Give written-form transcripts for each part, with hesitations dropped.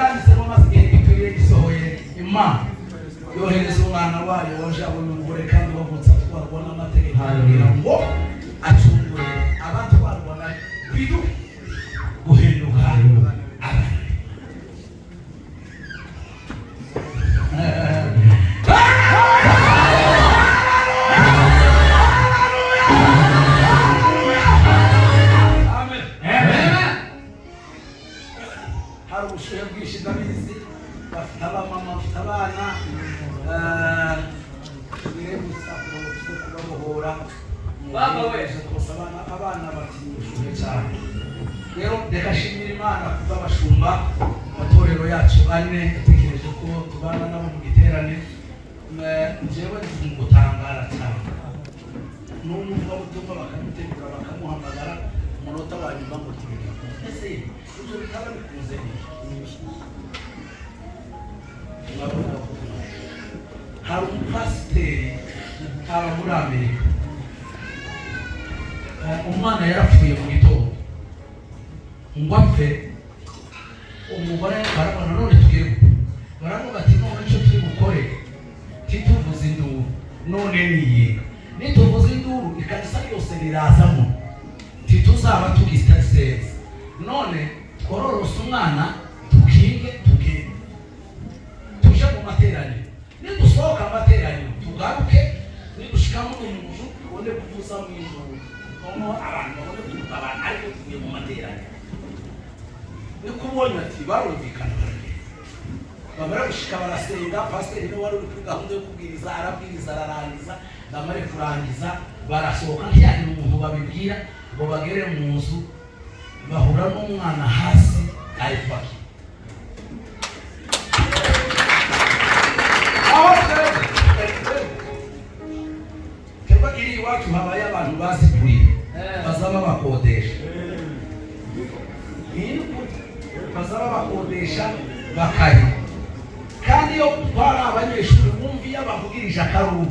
yaranditsemo maze igihe gikwiriye gisohoye Imana yohereza umwana wayo waje abona umugore kandi wavutse atwarwa n'amategeko kugira ngo acungure abatwarwa na bidu guhinduka abana. Hari ubushuhe bwinshi ndabizi, bafite abamama, bafite abana, tugire gusa kubabohora baba wese kose abana batinya ubushuhe cyane. Rero reka shimira Imana kubw'abashumba amatorero yacu ane yatekereje ko tubana nabo mu giterane. Njyewe ndi gutangara cyane n'umva utumva bakamutegura bakamuhamagara umunota wa nyuma ngo tubigire ese ibyo bitaba bikunze hari umupasiteri aba muri Amerika, umwana yarapfuye mu gitondo ngo apfe, umugore barabona none tugiye baravuga ati none icyo turi bukore tituvuze induru, none niye nituvuze induru ikanisa yose rirazamo tituzaba tugisitase, none twororose umwana tukige tuje mu materaniro, nidusohoka amateraniro tugaruke, nidushikamo umuntu ubone kuvuza mu ijuru noneho abantu babone kuvuga abantu ariko tuvuye mu materaniro. Niko ubonye ati barumvikana bamara gushika barasenga, pasiteri niwe wari uri kuri gahunda yo kubwiriza, arabwiriza ararangiza, namare kurangiza barasohoka ntiyari umuntu babibwira ngo bagere mu nzu bahura n'umwana hasi ari kwaki. Keba iri iwacu habaye abantu bazikuriye bazaba bakodesha, bazaba bakodesha bakari, kandi iyo twari abanyeshuri bumviye abavugirije akaruru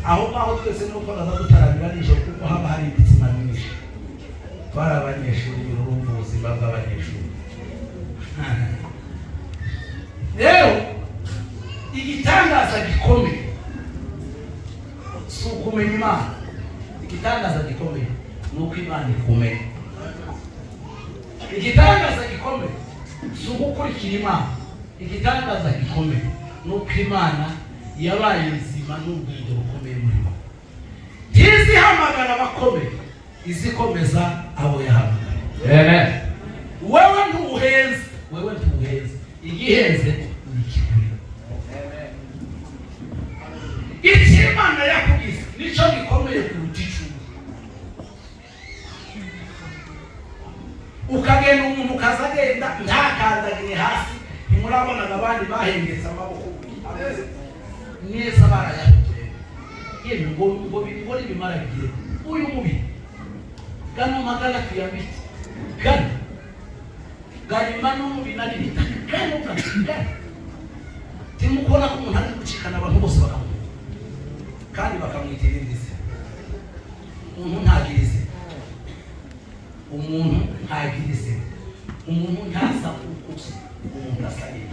aho ngaho twese nuko naza dutarabira nijoro kuko haba hari imitsima myinshi. Twari abanyeshuri urumva ubuzima bw'abanyeshuri. Rero igitangaza gikomeye si ukumenya Imana, igitangaza gikomeye ni uko Imana ikumenya. Igitangaza gikomeye si ugukurikira Imana, igitangaza gikomeye ni uko Imana yabaye nzima n'ubwenge bukomeye muri bo. Izihamagara abakomeye, izikomeza abo yahamagara. Wewe ntuhenze, wewe ntuhenze, igihenze ni ikikuri. Icyo Imana yakugize nicyo gikomeye kuruta icumi. Ukagenda umuntu ukazagenda ntakandagire hasi, ntimurabonaga abandi bahengetse amaboko neza barayateye. Yewe ngo bibone bimara bigiye uyu mubi gano magana tuyabite gano n'umubi nari bitaka gano gatinda timukona ko umuntu ari gucikana abantu bose bakamubona kandi bakamwitira indize. Umuntu ntagirize, umuntu ntagirize, umuntu ntasa kukuzi, umuntu asariye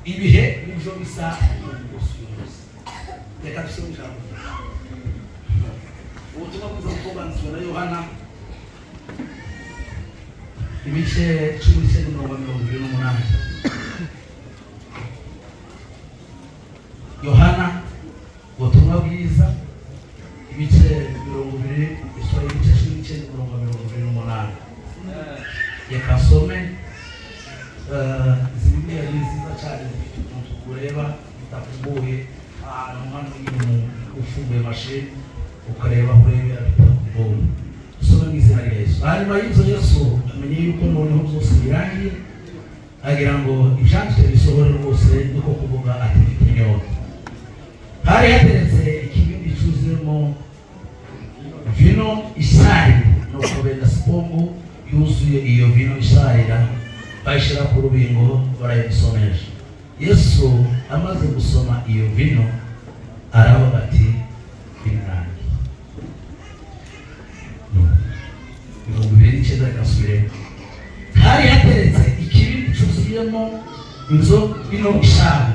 ibihe nibyo bisa n'ubusubizo. Reka dusome ijambo ubutumwa bwiza bw'ubwanditswe na Yohana ibice 10:28. Yohana ubutumwa bwiza ibice 10:28. Reka nsome Bibiliya ni nziza cyane, zifite umuntu kureba bitakugoye ahantu hano nyine ufunguye mashini ukareba urebera bitakugoye. Usome mu izina rya Yesu. Hanyuma y'ibyo Yesu amenye yuko noneho byose birangiye, agira ngo ibyanditswe bisohore rwose, niko kuvuga ati mfite inyota. Hari hateretse ikibindi cyuzuyemo vino isharira, nuko benda spongo yuzuye iyo vino isharira bayishyira ku rubingo barayisomesha. Yesu amaze gusoma iyo vino aravuga ati birarangiye. 29 gasubire. Hari hateretse ikibindi inzo vino ishari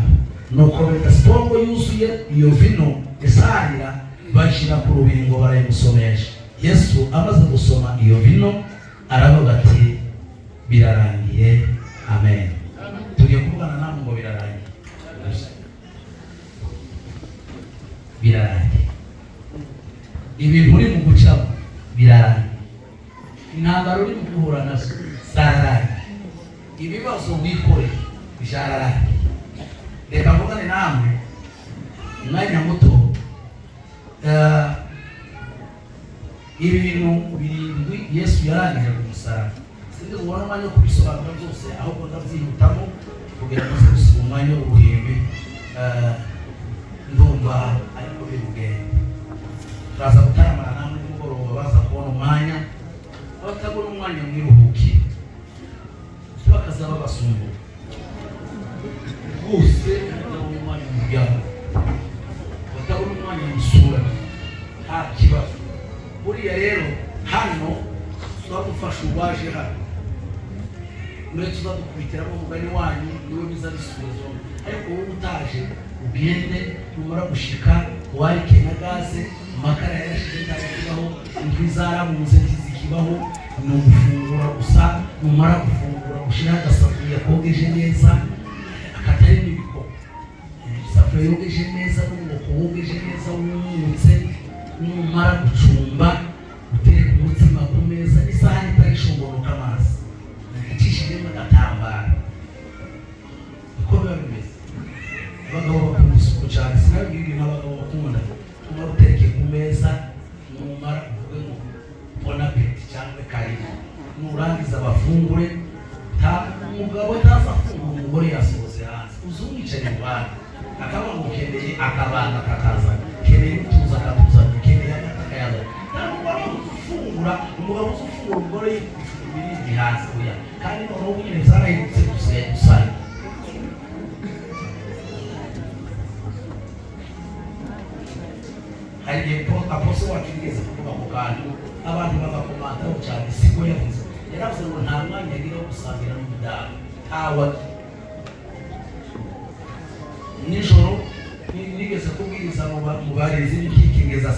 nuko Siporo yuzuye iyo vino isarira bashira ku rubingo barayimusomesha. Yesu amaze gusoma iyo vino aravuga ati birarangiye. Amen. Tugiye kuvugana namwe ngo birarangiye. Birarangiye. Ibintu uri mu gucamo birarangiye. Intambara uri mu guhura nazo zararangiye. Ibibazo wikore byararangiye. Reka mvugane namwe umwanya muto. Ibintu birindwi Yesu yarangije ku musaraba. Sinzi ubona umwanya wo kubisobanura byose, ahubwo ndabyihutamo kugira ngo nze umwanya w'ubuhimbi. Ndumva ariko birugende. Turaza gutaramana namwe nimugoroba, baza kubona umwanya, abatabona umwanya mwiruhuki bakaza babasumbuye bose, batabona umwanya mu muryango, batabona umwanya mu isura, nta kibazo. Buriya rero hano tuzagufasha uwaje hano, mwe tuzadukubitiramo umugani wanyu niwe biza bisubizo. Ariko wowe utaje ugende, numara gushika warike na gaze, amakara yarashize ntakibaho, inkwi zarabuze ntizikibaho, ni ugufungura gusa. Numara gufungura ushira agasafuriya kogeje neza, akatari n'ibiko, isafuriya yogeje neza n'umwuko wogeje neza wumutse. Numara gucumba utereka umutsima ku meza, isahani itarishongonoka amazi, icishijemo agatambaro. Uko biba bimeze. Abagabo bakunda isuku cyane, sinabibwira n'abagabo bakunda. Numara utereke ku meza, numara uvuge ngo bon appétit cyangwa karibu. Nurangiza bafungure, umugabo atazafungura umugore yasohotse hanze, uzumwicaye mu bana akaba ngo ukeneye akabanga kakazana, keneye utuza akatuzana, keneye akakayaza. Umugabo ufungura umugore ibiri hanze oya, kandi noneho nyine zarahindutse gusana. Hari igihe Apostle wacu yigeze kuvuga ku kantu abantu bagakomantaho cyane, siko yavuze. Yaravuze ngo nta mwanya yagira wo gusangira n'umudamu, ntawe. Nijoro nigeze kubwiriza mu barezi b'ikingeza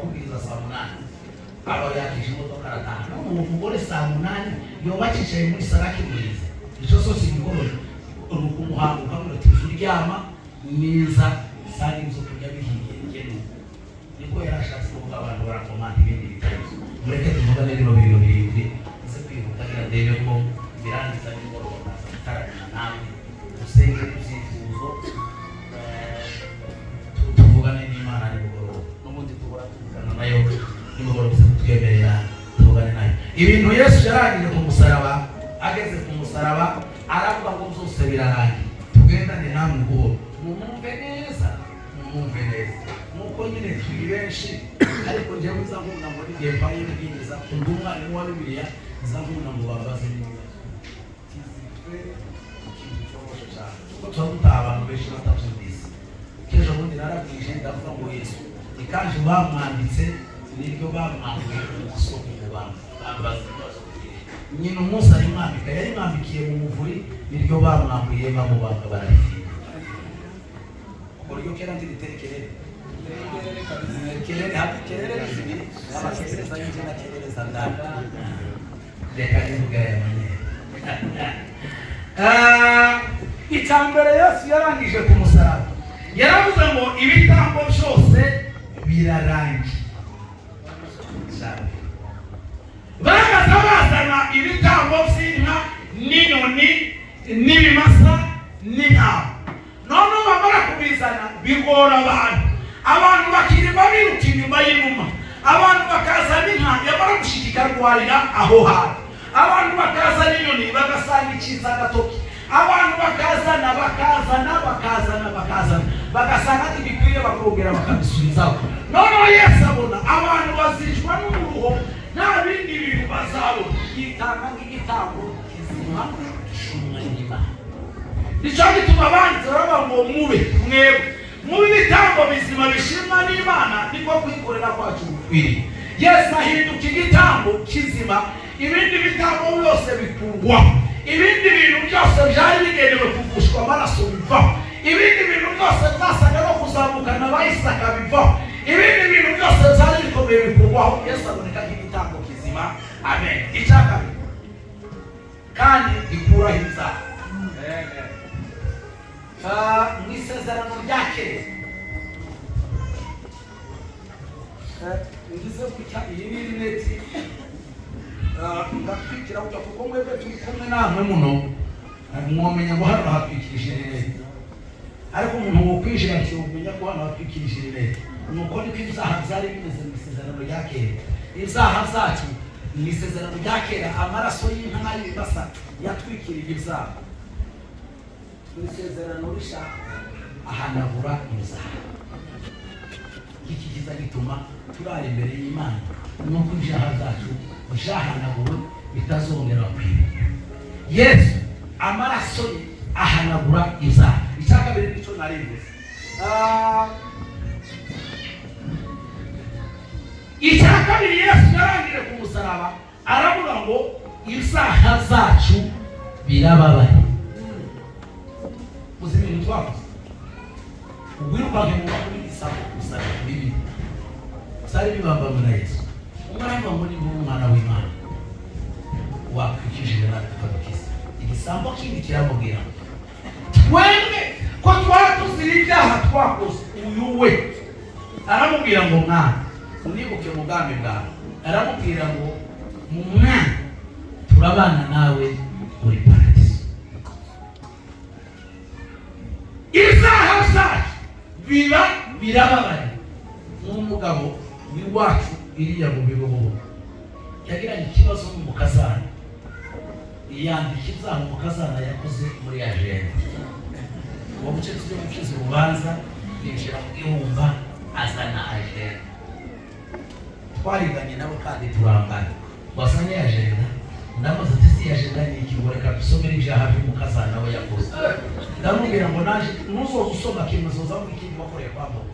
kubwiriza saa 8, aba yakije imodoka arataha. Umugore saa 8 yoba akicaye muri saraki murize, icyo sose igikoroje umuhango ukamura turyama neza, sari inzo kujya bihiye ngene. Niko yarashatse kuvuga abantu barakomanta ibindi bitari. Mureke tuvugane rero biro birindwi ese kwihutagira ndebe ko birangiza nimugoroba naza gutarana nawe usenge ibyifuzo, tuvugane n'Imana nimugoroba. N'ubundi tubura tuvugana nayo nimugoroba, twemerera tuvugane nayo. Ibintu Yesu yarangije ku musaraba, ageze ku musaraba aravuga ngo byose birarangiye. Tugendane namwe ngo mumumve neza, mumumve neza. Nuko nyine turi benshi, ariko njyewe nzakunda ngo igihe mpaye n'ibwiriza undi umwarimu wa Bibiliya nzakunda ngo babaze n'ibibazo. Kuko tuba dutaha abantu benshi batabyumvise. Kejo bundi narabwije ndavuga ngo Yesu ikanje bamwanditse niryo bamwambuye gusoma mu bantu bambaza ibibazo. Nyina umunsi ari mwambika, yari mwambikiye mu muvuri, niryo bamwambuye bamubanga bararifinda. Uburyo kera nditekerere kelele zibiri abakereza y'inje na keleza ndani. Reka nivuga ya manye. Itambere Yesu yarangije ku musaraba, yaravuze ngo ibitambo byose birarangiye. Bagaza bazana ibitambo by'inka n'inyoni n'ibimasa n'intama. None bamara kubizana bigora abantu bakirima biruka inyuma y'inuma, abantu bakazana inka yamara gushikika rwarira aho hantu, abantu bakazana inyoni bagasanga ikiza gatoki, abantu bakazana bagasanga ati bikwiye bakongera bakabisubizaho. None Yesu abona abantu bazicwa n'umuruho, nta bindi bintu bazabona, yitanga nk'igitambo kizima gishumwa n'Imana. Nicyo gituma abanzi baba ngo mube ibitambo bizima bishimwa n'Imana, niko kwikorera kwacu gukwiriye. Yesu ahinduka igitambo kizima, ibindi bitambo byose bikurwa. ibindi bintu byose byari bigenewe kuvushwa amaraso bivaho, ibindi bintu byose byasaga no kuzamukana abayisaka bivaho, ibindi bintu byose byari bikomeye bikurwaho. Yesu aboneka nk'igitambo kizima. Amen. Icya kabiri kandi gikuraho ibyaha. Mu isezerano rya kera ngize gutya, iyi ni rineti ndatwikira gutya kuko mwebwe turi kumwe namwe muno mwomenya ngo hano hatwikirije rineti, ariko umuntu wokwinjira ntiwumenya ko hano hatwikirije rineti. Nuko niko ibyaha byari bimeze mu isezerano rya kera. Ibyaha byacu mu isezerano rya kera amaraso y'inka n'ay'ibasa yatwikiriye ibyaha. Mu isezerano rishya ahanagura ibyaha. Iki kiza gituma turara imbere y'Imana nuko ibyaha byacu byahanaguwe bitazongera kwibuka. Yesu amaraso ye ahanagura ibyaha. Icya kabiri nicyo narivuze. Icya kabiri Yesu yarangije ku musaraba aravuga ngo ibyaha zacu birababaye. Muzi ibintu twavuze ubwirukanke mu makuru y'isaba gusaba bibi byari bibambamwe na Yesu. Umwana ngo ni umwana w'Imana wakwikije na tukabikisa igisambo kindi kiramubwira twebwe ko twatuzira ibyaha twakoze, uyu we aramubwira ngo mwana unibuke mu bwami bwawe, aramubwira ngo mu mwana turabana nawe muri paradiso. Ibyaha byacu biba birababaye. N'umugabo w'iwacu iriya mu bibobo yagiranye ikibazo n'umukazana, yandika ibyaha umukazana yakoze muri ajenda. Uwo muce tujye gukiza urubanza yinjira mu gihumba azana ajenda. Twariganye nabo kandi turangana, wasanye ajenda ndamaze ati si ajenda ni iki, ngo reka dusomere ibyaha by'umukazana we yakoze. Ndamubwira ngo naje nuzoza usoma kimwe zoza mu ikindi wakoreye kwa Bobo,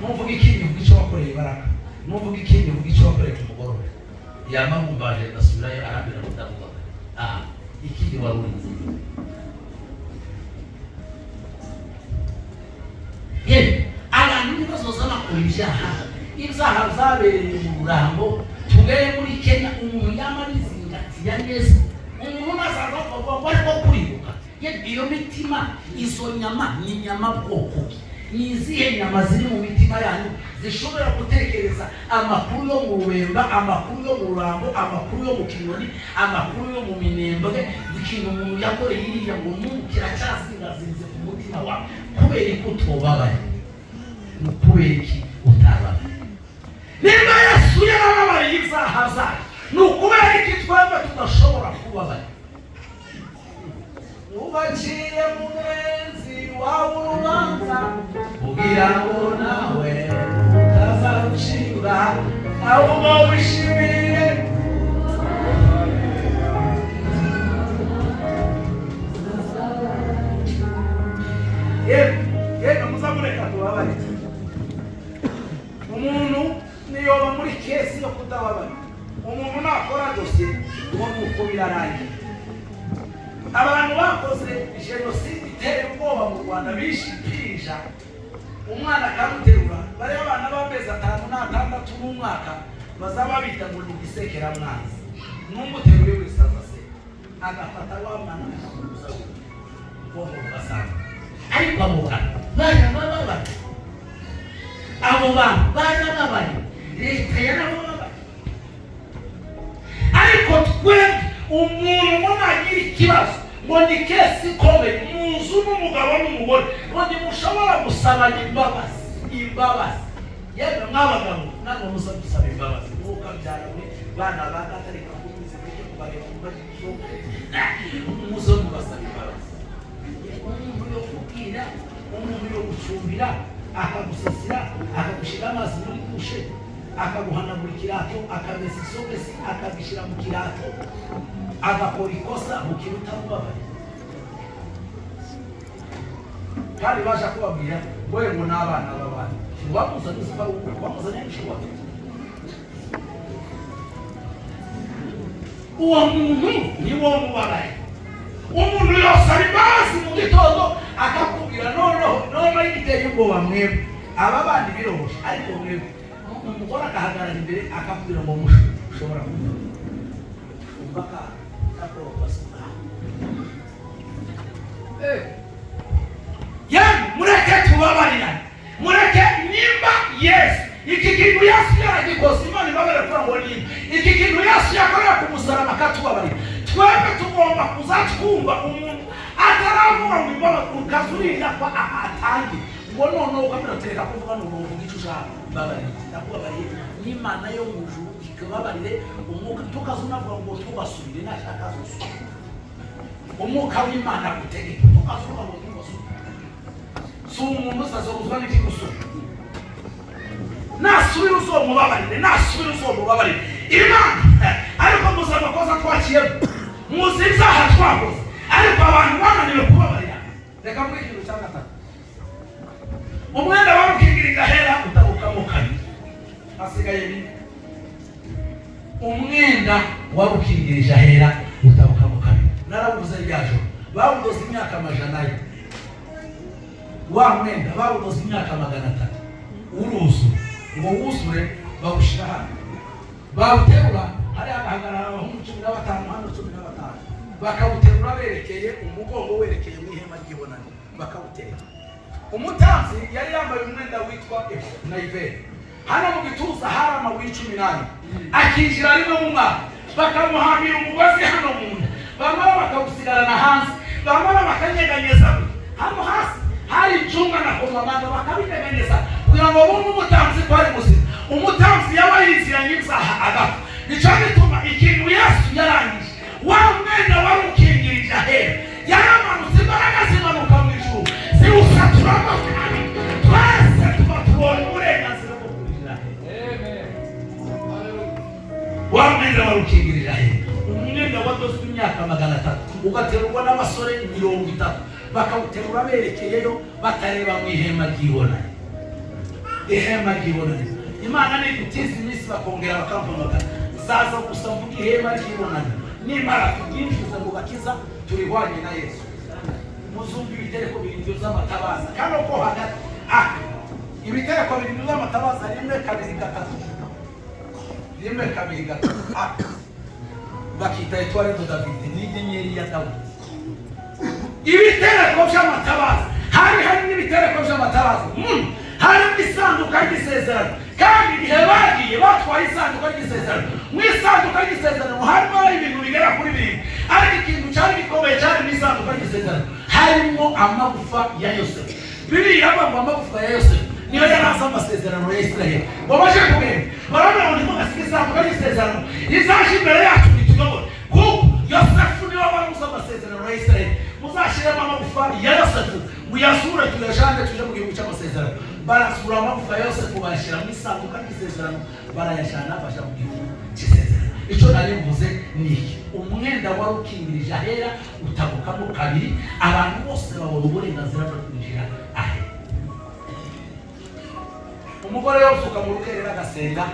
nuvuga ikindi vuga icyo wakoreye Baraka, nuvuga ikindi vuga icyo wakoreye ku mugoroba. Yamamumbaje asubirayo arambira mudavuga ikindi warurinze. Abantu nibazoza bakora ibyaha. Ibyaha byabereye mu Rurambo, tugere muri Kenya, umuntu yamarizinga ya neza, umuntu nazaza kuvuga ngo ariko kuribuka iyo mitima, izo nyama ni nyama bwoko ki? Ni izihe nyama ziri mu mitima yanyu zishobora gutekereza amakuru yo mu Rwemba, amakuru yo mu Rurambo, amakuru yo mu Kinyoni, amakuru yo mu Minembwe, ikintu umuntu yakoreye iriya ngo kiracyazingazinze ku mutima wawe? Kubera ko utobabaye, ni kubera iki utababaye? Niba Yesu yarababariye ibyaha byacu, ni ukubera iki twebwe tudashobora kubabara? Ubacire mugenzi wawe urubanza kugira ngo nawe utazarucira, ahubwo wishimire yego muzamureka tubabare. Umuntu niyoba muri kesi yo kutababara, umuntu nakora dosiye ngo nuko birarangiye. Abantu bakoze jenoside iteye ubwoba mu Rwanda bishipirija umwana akamuterura, bari abana b'amezi 5 n'atandatu n'umwaka, bazaba bita ngo ni gisekera mwanzi. N'umuteruye wisaza se agafata wa mwana akamuza ubwo basanga. Ariko abo bantu barababari, leta yarababari. Ariko twebwe umuntu nagira ikibazo ngo ni kesi ikomeye mu nzu n'umugabo n'umugore, ngo ntimushobora gusaba imbabazi. Yewe mwabagabo ntabwo musa gusaba imbabazi, mukabyara mwe bana bagatarika kubizi byo kubareba mu bajisho muzo mubasaba imbabazi. Umuntu yo kubwira, umuntu yo gucumbira, akagusasira, akagushira amazi muri kushe, akaguhanagura ikirato, akamesa isogesi, akabishyira mu kirato, agakora ikosa mukiruta mubabare. Kandi baje kubabwira wewe ngo n'abana b'abana bamuzanye zibaho bamuzanye n'ishobora. Uwo muntu ni wo mubabare. akabasaba imbabazi mu gitondo akakubwira noneho igiteye ubwoba mwebwe aba bandi biroroshye ariko mwebwe umugore akahagarara imbere akakubwira ngo ushobora kumva mureke tubabarirane, mureke nimba Yesu iki kintu Yesu yaragikoze Imana ibabere kugira ngo nimba iki kintu Yesu yakorera ku musaraba akatubabarira, twebwe tugomba kuzatwumva umuntu ataravuga ngo imbabazi ukazurira ko atangi ngo noneho ukamuteka kuvuga ngo uvuga icyo ushaka babarira ndakubabariye n'Imana yo mu ijuru ikababarire umwuka tukazunavuga ngo tubasubire nashaka zose umwuka w'Imana gutegeka tukazuba ngo tubasubire si umuntu uzazozwa n'ikigusubira nasubira uzomubabarire Imana ariko muzi amakosa twakiyemo muzi ibyaha twakoze ariko abantu bananiwe kubabarira. Reka muri ikintu cya gatatu, umwenda wari ukingirira ahera utabukamo kabiri, hasigaye bine. Umwenda wari ukingirije ahera utabukamo kabiri, narabuze rya joro bawudoze imyaka 100, wa mwenda bawudoze imyaka 300, uruzu ngo wuzure bawushira hano, bawuterura hari agahagarara abahungu 15 hano 15, bakawuterura berekeye umugongo werekeye mu ihema ry'ibonaniro bakawutera. Umutanzi yari yambaye umwenda witwa Naivere, hano mu gituza hari amabuye 18, akinjira rimwe mu mwaka bakamuhambira umugozi hano mu nda, bamara bakawusigarana hanze, bamara bakanyeganyeza hano hasi hari icunga na komamanga bakabinyeganyeza kugira ngo bumve umutanzi ko ari muzima. Umutanzi yaba yiziranye ibyaha agapfa, nicyo gituma ikintu Yesu yarangije wa mwenda wari ukingirije ahera yaramanutse, imbaraga zimanuka mu ijuru ziwusaturamo cyane, twese tuba tubonye uburenganzira bwo kwinjira ahera. Wa mwenda wari ukingirije ahera, umwenda wadozwe imyaka 300 ugaterurwa n'abasore 30, bakawuterura berekeyeyo batareba mu ihema ry'ibonaniro. Ihema ry'ibonaniro Imana ni gutiza iminsi bakongera bakampamagara zaza gusa mvuga ihema ry'ibonaniro nimara kubyinjiza mu bakiza turihwanye na Yesu. Muzumva ibitereko birindwi by'amatabaza kandi uko hagati ibitereko birindwi by'amatabaza 1 2 3 bakita Etoile de David, n'inyenyeri ya Dawidi. Ibitereko by'amatabaza hari n'ibitereko by'amatabaza hari isanduka y'isezerano, kandi igihe bagiye batwaye isanduka y'isezerano, mu isanduka y'isezerano harimo ibintu bigera kuri 2, ariko ikintu cyari gikomeye cyari mu isanduka y'isezerano harimo amagufa ya Yosefu. Bibiliya ivuga amagufa ya Yosefu niyo yaraza amasezerano ya Israel. Babaje kugenda barabona ngo asiga isanduka y'isezerano izaje imbere yacu bituyobora, kuko Yosefu niwe wamuza amasezerano ya Israel. Muzashiramo amagufa ya Yosefu muyasure tuyajane tuje mu gihugu cy'amasezerano. Barasura amagufa ya Yosefu bashyira mu isanduka y'isezerano, barayashana bafasha mu gihugu cy'isezerano. Icyo nari mvuze ni umwenda wari ukingirije ahera utabukamo kabiri, abantu bose babona uburenganzira bwo kwinjira ahera. Umugore yosuka mu rukerera agasenga,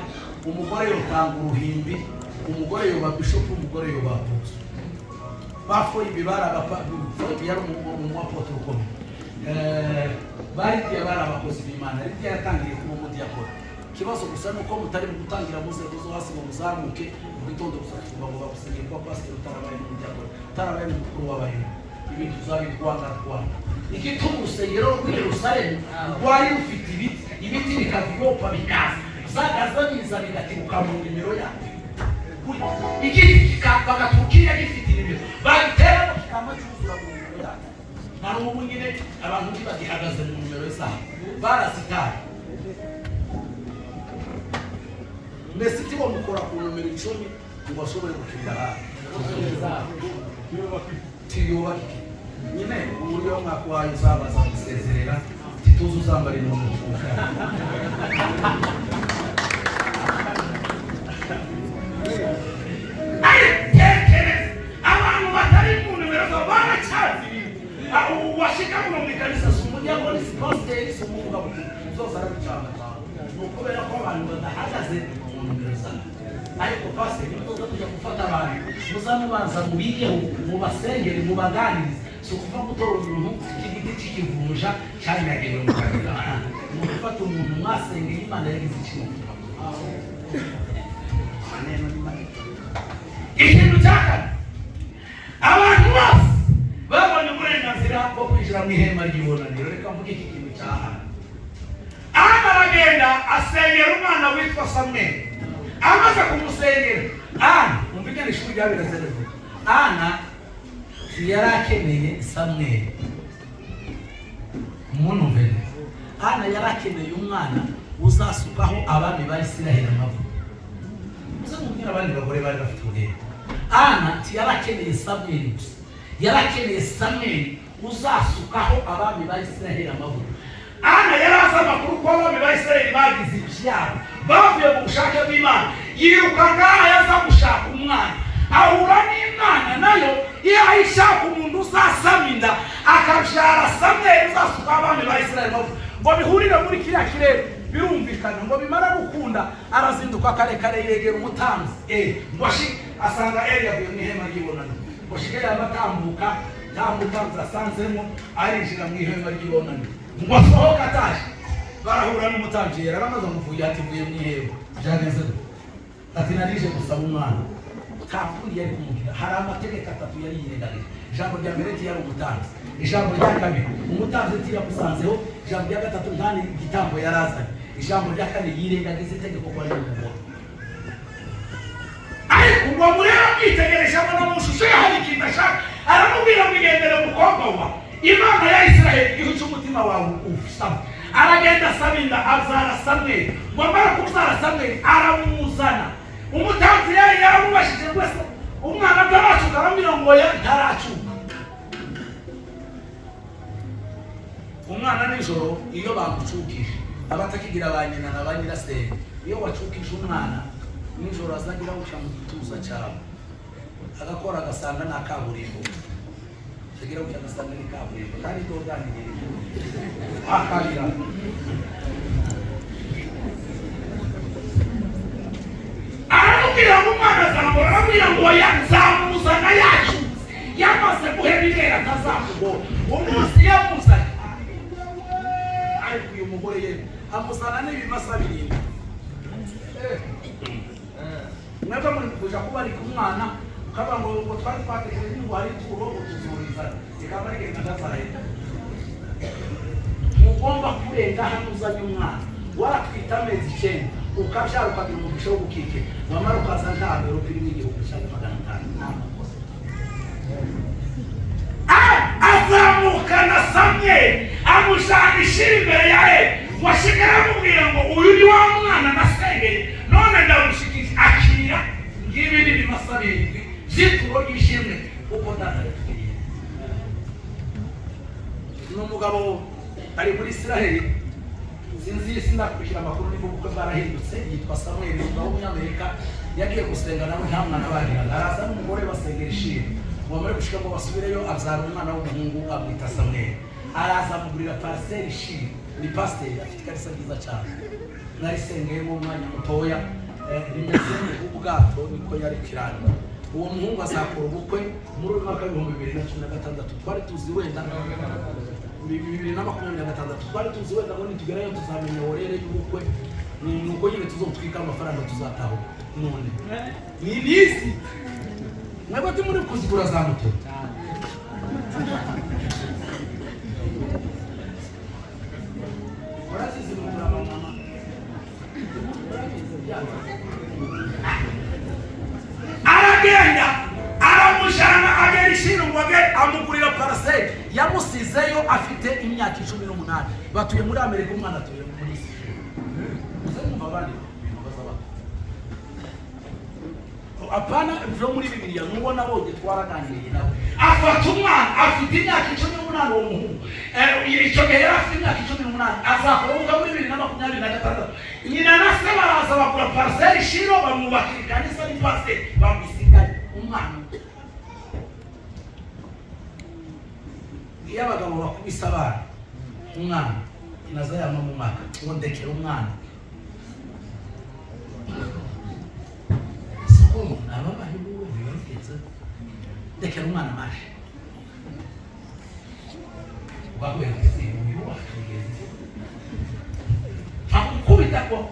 umugore yotanga uruhimbi, umugore yoba bishop, umugore yoba apostle. Bafoye ibibara yari mu apostle ukomeye. Bari byabara abakozi b'Imana, ari byatangiye kuba mu diakoni. Kibazo gusa nuko mutari mu gutangira muze zo hasi mu muzamuke mu gitondo gusa kuva ngo babusenge kwa pastor utarabaye mu diakoni, utarabaye mu mukuru w'abayini. Ibintu zabitwanga Rwanda. Igituma urusengero rw'i Yerusalemu rwari rufite ibiti bikaviyopa bikaza zagaza niza bigatibuka mu nimero yawe. Igiti kikabagatukiye gifite nimero bagitera kikamacuzura mu nimero yawe. Nari ubu nyine abantu bagihagaze mu nimero zaho barasitaye. Mbese tibo mukora ku numero 10 ngo ashobore gukira tiyoba nyine uburyo mwakwaye uzabaza gusezerera tituzu zambara intumwa. Abantu batari mu numero za baracyazi washika mu mikanisa sumunyako ni pastor sumuvuga zose arabicanga, nukubera ko abantu badahagaze mu numero za ariko pasiteri mutoza kujya gufata abantu muzamubanza mubigeho mubasengere mubaganirize si ukuva gutora umuntu igiti cy'ikivunja cyanyagewe mu kagira mufata umuntu mwasengeye Imana yagize ikintu ikintu cya kane abantu bose babonye uburenganzira bwo kwinjira mu ihema ry'ibonaniro. Reka mvuge iki kintu cya Hana. Hana aragenda asengera umwana witwa Samweli. Amaze kumusengera Hana umvikane ishuri ryabiraze neza. Hana yari akeneye Samweli. Umuntu mbere Hana yari akeneye umwana uzasukaho abami ba Isiraheli amavuta. Muze mubwira abandi bagore bari bafite ubwenge. Hana yari akeneye Samweli gusa. Yari akeneye Samweli uzasukaho abami ba Isiraheli amavuta. Hana yari azi amakuru ko abami ba Isiraheli bagize ibyago bavuye mu bushake bw'Imana. Yiruka ngaho yaza gushaka umwana, ahura n'Imana nayo yahishaka umuntu uzasama inda akabyara Samweli uzasukaho abami ba Isiraheli amavuta. Ngo bihurire muri kiriya kirere birumvikana. Ngo bimara gukunda arazinduka kare yegera umutambyi ngo asanga Eli yavuye mu ihema ry'ibonaniro. Ngo shike yabatambuka tambuka asanzemo arinjira mu ihema ry'ibonaniro. Ngo asohoka ataje barahura n'umutambyi yaramaze kuvuga ati mvuye mu ihema byagenze ati narije gusaba umwana utakundi yari kumubwira. Hari amategeko atatu yari yirengagije. Ijambo rya mbere yari umutambyi, ijambo rya kabiri umutambyi yamusanzeho, ijambo rya gatatu ntani igitambo yarazanye, ijambo rya kane yirengagiza itegeko kwa Yehova. Ariko ngo mureba mwitegereje abona mu shusho hari ikintu ashaka aramubwira mwigendere mukobwa wa Imana ya Isiraheli ihuca umutima wawe ufusama. Aragenda asaba inda abyara Samweli. Ngo amara kubyara Samweli aramuzana. Umutambyi yari yaramubashije wese umwana ataracuka aramubwira ngo ntaracuka. Umwana nijoro iyo bamucukije abatakigira ba nyina na ba nyirasenge, iyo wacukije umwana nijoro azagira guca mu gituza cyawe agakora agasanga nta kaburimbo, agira guca agasanga ni kaburimbo kandi doganiriye akarira. Aramubwira ngo umwana azamura, aramubwira ngo yazamuzana yacutse yamaze guhera ibera atazamugora. Umunsi yamuzanye ariko uyu mugore ye amuzana n'ibimasa birindwi. Mwebwe muri kuja kuba ari kumwana ukaba ngo twari twatekereje ngo hari turo utuzurizana ikaba ari genda ndazaye. Mugomba kurenga hano uzanye umwana waratwita amezi 9 ukabyara ukagira umugisha wo gukike wamara ukaza ntabero kuri n'igihugu cya 500. Azamukana Samweli amushanisha imbere yawe washikara amubwira ngo uyu ni wa mwana nasengeye none ndamushikije akira ngibi ni bimasa birindwi byituro ry'ishimwe uko ndatariye. N'umugabo ari muri Isiraheli sinzi sindakurikira amakuru niko kuko barahindutse yitwa Samweli w'Umunyamerika yagiye gusenga nawe nta mwana bagiraga. Araza n'umugore basengera ishimwe wamara gushika ngo basubireyo abyara umwana w'umuhungu amwita Samweli. Araza amugurira parcelle ishimwe. Ni pasiteri afite ikarisa nziza cyane narisengeyemo umwanya mutoya rimeze ubwato niko yari kirani. Uwo muhungu azakora ubukwe muri mwaka 2016. Twari tuzi wenda 2026 twari tuzi wenda ngo nitugerayo tuzamenya orere y'ubukwe nuko nyine tuzotwika amafaranga tuzataho. None ni nisi mwebwe tumuri kuzigura za moto aragenda aramujana agera ishino ngo amugurira parcelle yamusizeyo afite imyaka 18. Batuye muri Amerika, umwana atuye muri isi. Muzumva bandi apana byo muri Bibiliya mubona boge twaraganiriye nawe. Afata umwana afite imyaka 18 uwo muhungu icyo gihe yari afite imyaka 18 azakora muri 2026. Nyina na se baraza bakora parcelle ishiro bamubakira kanisa ni pasteur bamisigaye umwana. Iyo abagabo bakubisa abana umwana inaza yama mu mwaka ngo ndekera umwana ndekera umwana maje ubaguye kisi uyu wakigeze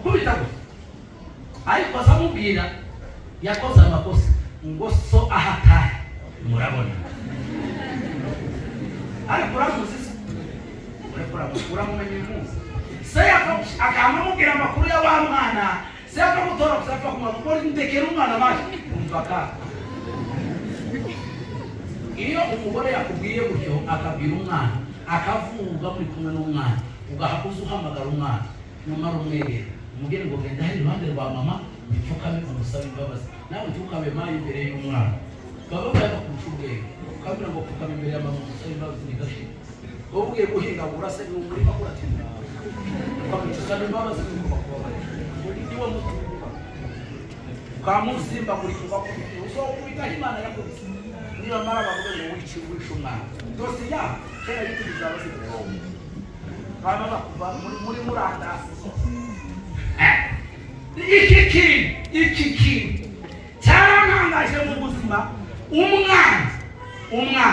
kubita ariko azamubwira yakoze amakosa ngo so ahataye murabona ariko uramuzi uramumenye impuzu se akamubwira amakuru ya wa mwana se akamutora kusapfa kumagukora ndekera umwana maje umvaka iyo umugore yakubwiye gutyo akabwira umwana akavuga muri kumwe n'umwana ugahakuza uhamagara umwana numara umwegera umugeni ngo genda hari iruhande rwa mama bipfukame umusaba imbabazi nawe ntukabe mayi imbere y'umwana baba bakurusha ubwenge ukabwira ngo pfukame imbere ya mama umusaba imbabazi nigashira wowe ugiye guhinga urase ni umurima kuratinda ukamwisaba imbabazi n'ukuba kubabarira niwo mutima ukamuzimba muri kuba uzokubitaho imana yakoze niba mara bavuga ngo wici umwana dose ya kera y'ibiti bizaba zikubaho baba bakuva muri murandasi iki kintu cyarantangaje mu buzima umwana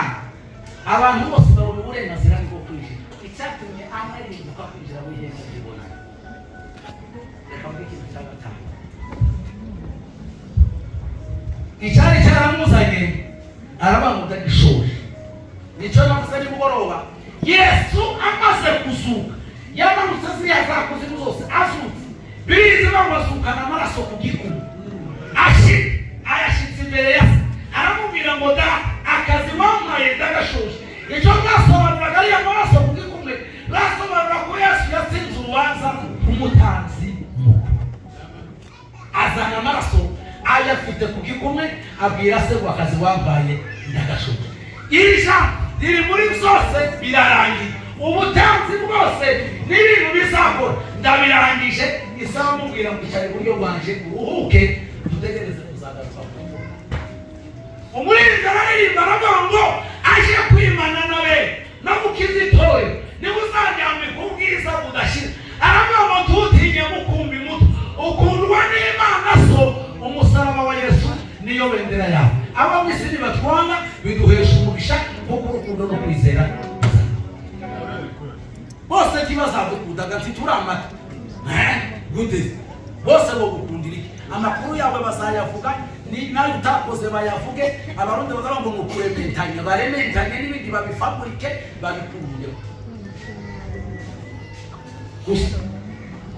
abantu bose babona uburenganzira bwo kwinjira icyatumye amaririmbuka kwinjira muri Yesu kibona reka mvuge ikintu cya gatanu icyari cyaramuzanye arabanguta gishoje nicyo navuze nimugoroba Yesu amaze kuzuka yamanutse ziriya za kuzimu zose azutse birizi bamazukana amaraso ku gikumu ayashyitse imbere ya se aramubwira ngo da akazi wampaye ndagashoje icyo bwasobanuraga ariya maraso ku gikumu bwasobanura ko Yesu yatsinze urubanza rw'umutanzi mukuru azana amaraso ayafite ku gikumu abwira se ngo akazi wampaye ndagashoje iri jambo riri muri byose birarangiye ubutanzi bwose n'ibintu bizakora ndabirangije isaba mubwira ngo icyari buryo bwanje uruhuke dutegereze kuzagaruka umurinzi araririmba aravuga ngo aje kwimana nawe no gukiza itorero niba uzajyambika ubwiza budashira aravuga ngo ntutinye mukumbi muto ukundwa n'Imana so umusaraba wa Yesu niyo bendera yawe aba mwisi nibatwanga biduhesha umugisha kuko urukundo no kwizera bose kibazagukundaga ntituramata gute bose bo gukundira iki amakuru yawe bazayavuga ni nayo utakoze bayavuge abarundi bazavuga ngo mukurementanye barementanye n'ibindi babifaburike babikundeho gusa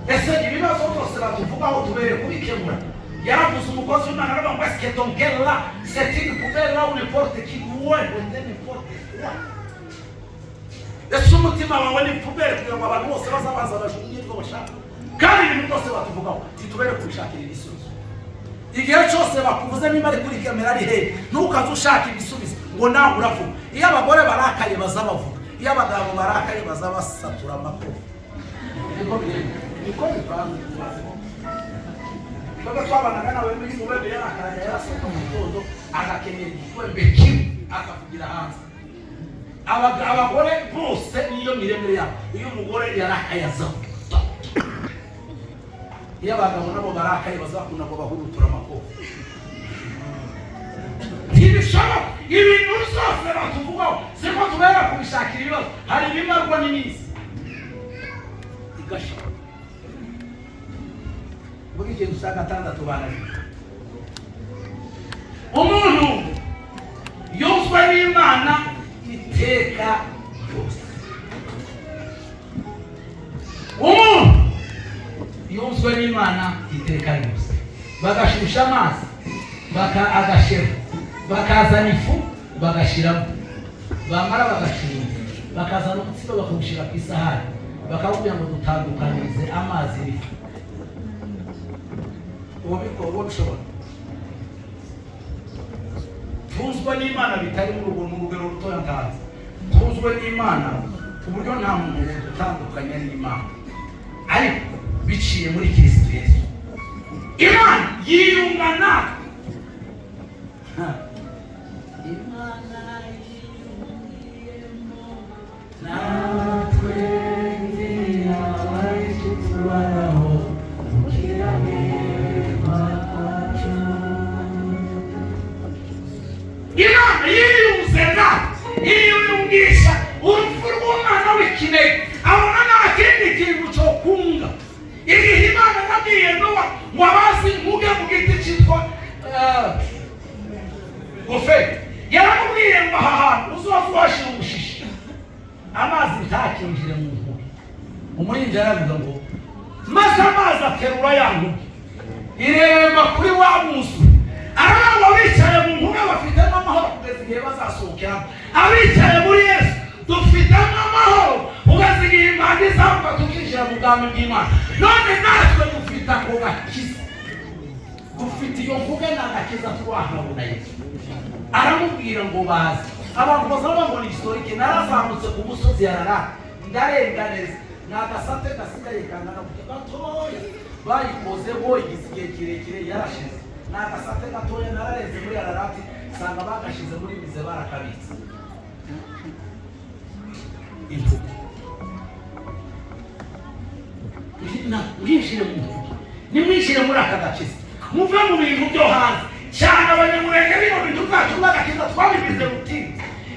ese ibibazo byose batuvugaho tubere kubikemura yaravuze umukozi w'Imana aravuga ngo est-ce que ton cœur là c'est une poubelle là où n'importe qui doit n'importe quoi ese umutima wawe ni poubelle kugira ngo abantu bose bazabaza bashungiye ibyo bashaka kandi ibintu byose batuvugaho titubere kubishakira ibisubizo igihe cyose bakuvuze niba ari kuri kamera ari he ntukaze ushaka ibisubizo ngo nawe uravuga iyo abagore barakaye bazabavuga iyo abagabo barakaye bazabasatura amakuru niko bipanze baba twabanaga nawe muri mu bebe yarakaraga yarasohoka mu gitondo agakenera igikwembe kimwe akavugira hanze abagore bose niyo miremire yabo iyo umugore yarakaye azaho iyo abagabo nabo barakaye bazakunda ngo bahurutura amakuru ntibishoboka ibintu byose batuvugaho siko tubera kubishakira ibibazo hari ibimarwa n'iminsi igashoboka muri ikintu cya gatandatu barabika umuntu yuzwe n'Imana iteka ryose umuntu yuzwe n'Imana iteka ryose bagashusha amazi agashira bakazana ifu bagashiramo bamara bagashira bakazana umutsima bakawushyira ku isahani bakawubwira ngo dutandukanyirize amazi n'ifu uwo bishobora tuzwe n'Imana bitari mu rugero rutoya ntanze tuzwe n'Imana ku buryo nta muntu utandukanye n'Imana ariko biciye muri Kristo Yesu Imana yiyunga natwe Imana yiyungiyemo natwe nzira bayitubaraho Imana yiyunga amugisha urupfu rw'umwana w'ikinege, abona nta kindi kintu cyo kunga. Igihe Imana yabwiye Nowa ngo abazi inkuge mu giti cyitwa goferi, yaramubwiye ngo aha hantu uzoza uhashira ubushishi amazi ntakinjire mu nkuge. Umurinzi yaravuga ngo maze amazi aterura ya nkuge iremba kuri wa musu. Araba bicaye mu nkuge bafitemo amahoro kugeza igihe bazasohokera. Abicaye muri Yesu dufitemo amahoro kugeza igihe Imana izavuga tukinjira mu bwami bw'Imana. None natwe dufite ako gakiza, dufite iyo nkuge n'agakiza twahawe na Yesu. Aramubwira ngo baze. Abantu bazaba ngo ni historike. Narazamutse ku musozi Ararati ndarenga neza, n'agasate gasigaye kangana gatoya bayikozeho igihe kirekire yarashize. N'agasate gatoya nararenze muri Ararati sanga bagashize muri mize barakabitse. Mwishire mu nkuge, nimwishire muri aka gakiza, muve mu bintu byo hanze cyane. Abanyamurenge bino bintu bwacu n'agakiza twabigize rutini.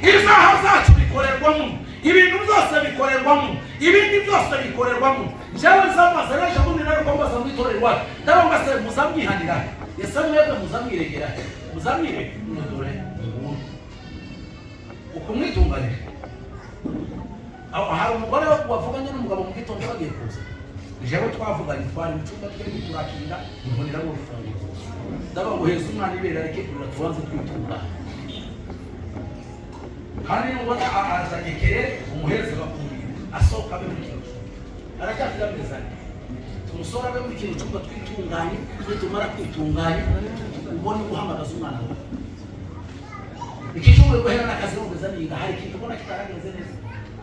Ibizaha zacu bikorerwamo, ibintu byose bikorerwamo, ibindi byose bikorerwamo. Njyewe nzamaze n'ejo bundi nariko mbaza mu itorero iwacu ndavuga se muzamwihanira Yesu mwebwe muzamwiregera muzamwiregura uko mwitunganije. Hari umugore wavuganye n'umugabo mu gitondo bagiye kuza, njyewe twavuganye twari mu cyumba twari turakira imbonera mu rufunguzo ndavuga ngo Yesu umwana ibera areke kurira tubanze twitungana. Kandi ubona azanyekere umuhereze bakumira asohoka abe mu kintu aracyafira mezani tumusora abe mu kintu cyumba twitunganye. Tumara kwitunganya ubone guhamagaza umwana wawe ikijumwe guhera n'akazi no kuzaniga. Hari ikintu ubona kitaragenze neza,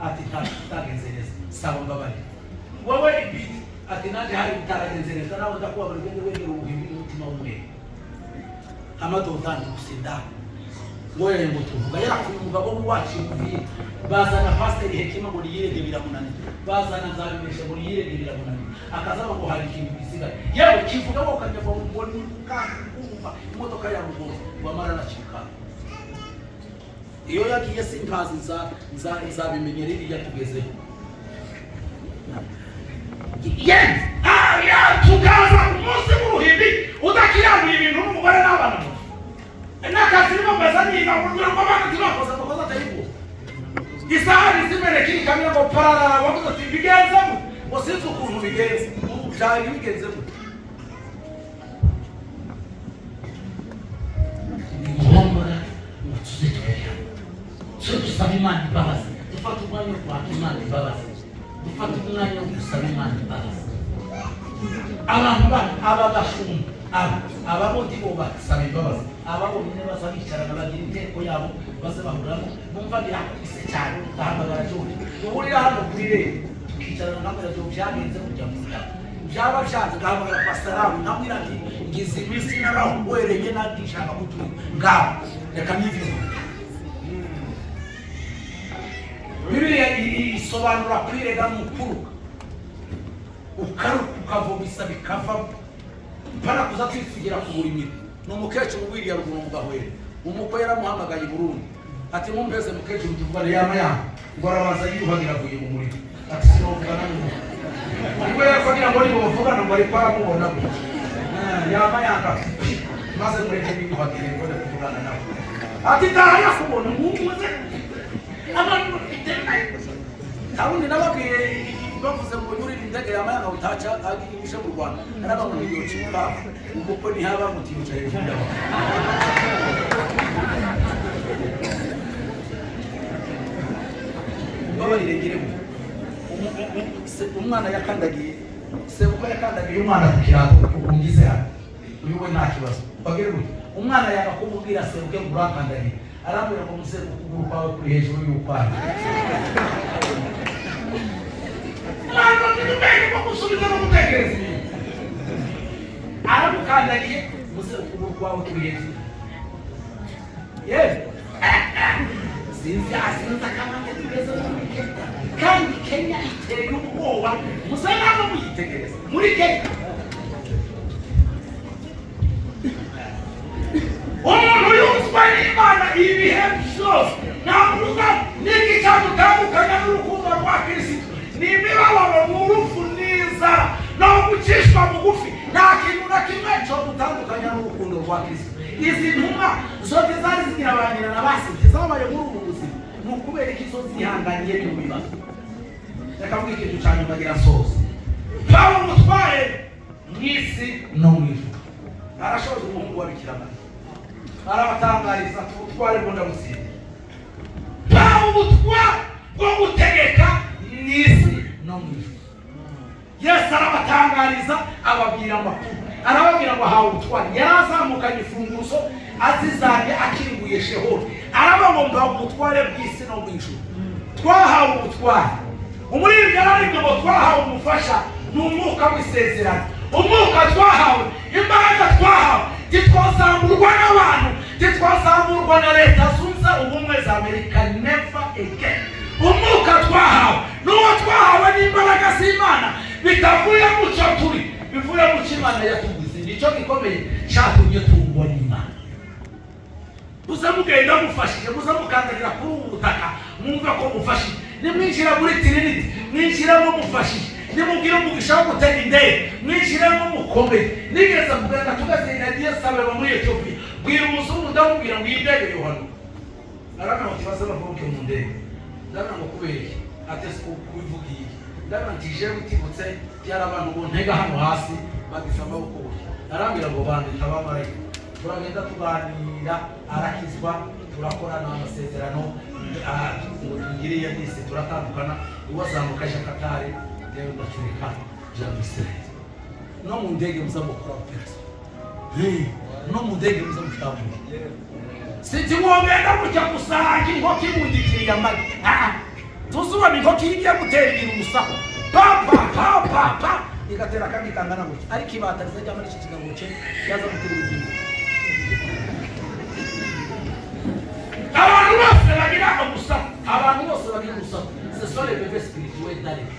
ati kitagenze neza sawa mbabari wowe ibiti, ati naje hari bitaragenze neza nawe ndakuba bari gende wegera ubuhimbi n'umutima w'umwe amadodani gusinda ngoye ngo tuvuga yarakuye umugabo wacu kuviye bazana pasiteri Hekima ngo yirege biramunanira, bazana nzabimesha ngo yirege biramunanira, akazaba ngo hari ikintu gisigaye yewe kivuga ngo kanyava mu mboni kandi kumva imodoka ya rugo wamara nakika. Iyo yagiye sinkazi nzabimenyera iriya tugezeho. Tukaza ku munsi w'uruhimbi udakiranuye ibintu n'umugore n'abana n'akazi nimo mbazaniga kugira ngo abana tubakoze amakosa atariho. Isahani zimereka ikamyo ngo parara wavuze ati bigenzemo ngo sinzi ukuntu bigenze byari bigenzemo. Ngombwa ngo tuze twera so dusaba Imana imbabazi, dufata umwanya wo kwaka Imana imbabazi, dufata umwanya wo gusaba Imana imbabazi. Abantu aba bashumba ababundi bo basaba imbabazi, ababo nyine baza bicarana bagira inteko yabo baze bahuramo bumva birakise cyane. Bahamagara Jodi uhurira hano kuri rero tukicarana nkamera Jodi byagenze kujya mu cyaro byaba byanze gahamagara pasaramu namwira ati ngize iminsi narahwereye nadishaka kuturi ngabo reka nivize. Bibiliya isobanura kwirega n'ukuruka ukaruka ukavomisa bikava mpana kuza kwifugira ku burimiro. N'umukecuru wiriya ruguru mu Gahwere umukwe yaramuhamagaye Burundi ati mumpeze mukecuru tuvugane yama ngo arabanza yuhagira avuye mu muriro ati sinovugana n'umuntu ubwo yakogira ngo nibo bavugana ngo ari kwaramubona yama yanga maze mureke yuhagire ngo kuvugana nawe ati taha yakubona nk'umuze abantu tabundi nababwiye bavuze ngo yuri indege yamana utacha agishe mu Rwanda araba mu biyo cyumba ubwo ni haba mutibuca hejuru. Baba irengeremo umwana yakandagiye se uko yakandagiye umwana ku kirago ukungize hano uyu we nta kibazo bagere gute umwana yakakubwira se uke burakandagiye arambira ngo muse ukuguru kwawe kuri hejuru y'ukwara mwana ndibenge ko gusubiza no gutekereza aramukandagiye muse ukuguru kwawe kuri hejuru sinzi asinza kamande tugeze kandi Kenya iteye ubwoba musa nabo muyitegereza muri Kenya umuntu yumva Imana ibihe byose navuga n'iki rwa Kristo. Izi ntumwa zote zari zigira abanyina n'abasivye zabaye muri ubu buzima nukubera ikizo zihanganiye mu bibazo. Reka mvuge ikintu cyane bagira sose. Pawulo mutwaye mwisi no mwijuru. Arashoza umuhungu wa Bikira Mariya. Arabatangariza ubutware bwo ndagutsinda. Pawulo mutwaye bwo gutegeka mwisi no mwijuru. Yesu arabatangariza ababwira amakuru. Arababwira ngo hawe ubutware. Yarazamukanye imfunguzo azizanye akiringuye Shehori. Arabagomba ubutware bw'isi no mwijuru. Twahawe ubutware. Umuririmbyi yararimbye ngo twahawe umufasha n'umwuka w'isezerano. Umwuka twahawe, imbaraga twahawe, titwazamurwa n'abantu, titwazamurwa na leta zunze ubumwe za Amerika, never again. Umwuka twahawe n'uwo twahawe n'imbaraga z'Imana bitavuye mu cyo turi, bivuye mu cyo Imana yatugize. Nicyo gikomeye cyatumye tungwa n'Imana. Muzamugenda mufashije, muzamukandagira kuri ubu butaka mwumve ko mufashije. Nimwinjira muri Trinity, mwinjiramo mufashije. Nimubwire umugisha wo gutega indege, mwinjiramo mukomeye. Nigeze kugenda tugazina Yesu abeba muri Ethiopia. Bwira umuzungu ndamubwira ngo indege yohano. Narana ngo kibazo bavuke mu ndege. Ndabona ngo kubera atese kubivugiye. Ndabona tije bitibutse byara abantu bo ntega hano hasi bagisaba uko. Narambira ngo bandika abamarayika. Turagenda tuganira arakizwa turakorana amasezerano ngiriye nise turatandukana uwazamuka Jakatari rero ndacurika Jerusalem no mu ndege muzamukora operation no mu ndege muzamukabura siti wogenda kujya gusanga inkoko imundikiriye amagi tuzuba inkoko igiye gutera ibintu umusako pa igatera kandi kangana gutya ariko ibatariza cyangwa n'iki kigamuce yaza gutera ibintu. Abantu bose bagira umusako, abantu bose bagira umusako. Ce sont les bébés spirituels d'aller.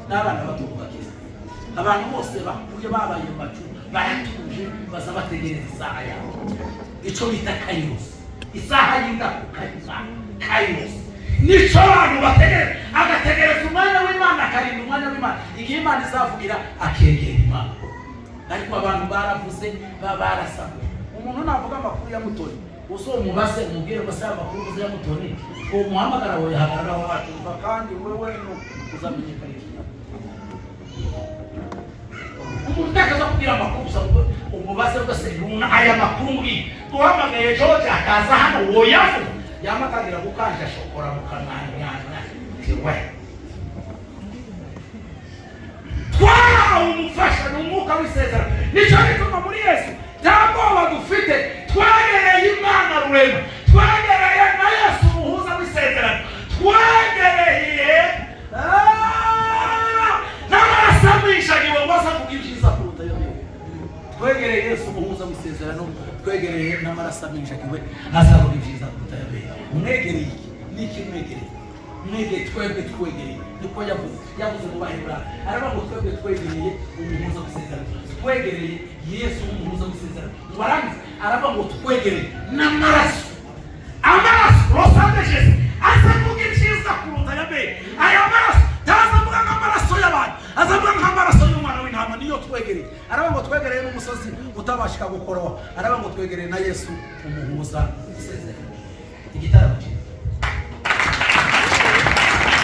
N'abana bato bakiza. Abantu bose bakuye babaye bacu, baratuje baza bategereza isaha yabo. Ico bita Kairos. Isaha y'indakuka Kairos. Nico abantu bategereza, agategereza umwanya w'Imana akarinda umwanya w'Imana. Igihe Imana izavugira akegera Imana. Ariko abantu baravuze barasaba. Umuntu navuga amakuru ya Mutoni. Uso umubase umubwire ko saba makuru ya Mutoni. Ko muhamagara we hagarara wacu kandi wewe no kuzamenyekana. Umutakaza kugira amakuru sabuko umubase rwose runa aya makuru ngi. Tuhamagaye George akaza hano woyafu. Yamakagira gukanja shokora mukananya. Tiwe. Umufasha n'umwuka w'isezerano. Nico gituma muri Yesu ntabwo badufite twagereye Imana rurema twagereye na Yesu umuhuza w'isezerano twagereye n'abasamishagiwe ngo basavuga ibyiza kuruta yo twegereye Yesu umuhuza w'isezerano twegereye n'amarasamishagiwe azavuga ibyiza kuruta yo umwegereye n'iki mwegeye twebwe twegereye niko yavuze mu Bahebura araba ngo twebwe twegereye umuhuza w'isezerano twegereye Yesu umuhuza w'isezerano warangiza araba ngo twegereye n'amaraso amaraso rosandeje azavuga ibyiza kuruta yabe aya maraso tazavuga nk'amaraso y'abantu azavuga nk'amaraso y'umwana w'intama niyo twegereye araba ngo twegereye n'umusozi utabashika gukoroha araba ngo twegereye na Yesu umuhuza w'isezerano igitaramo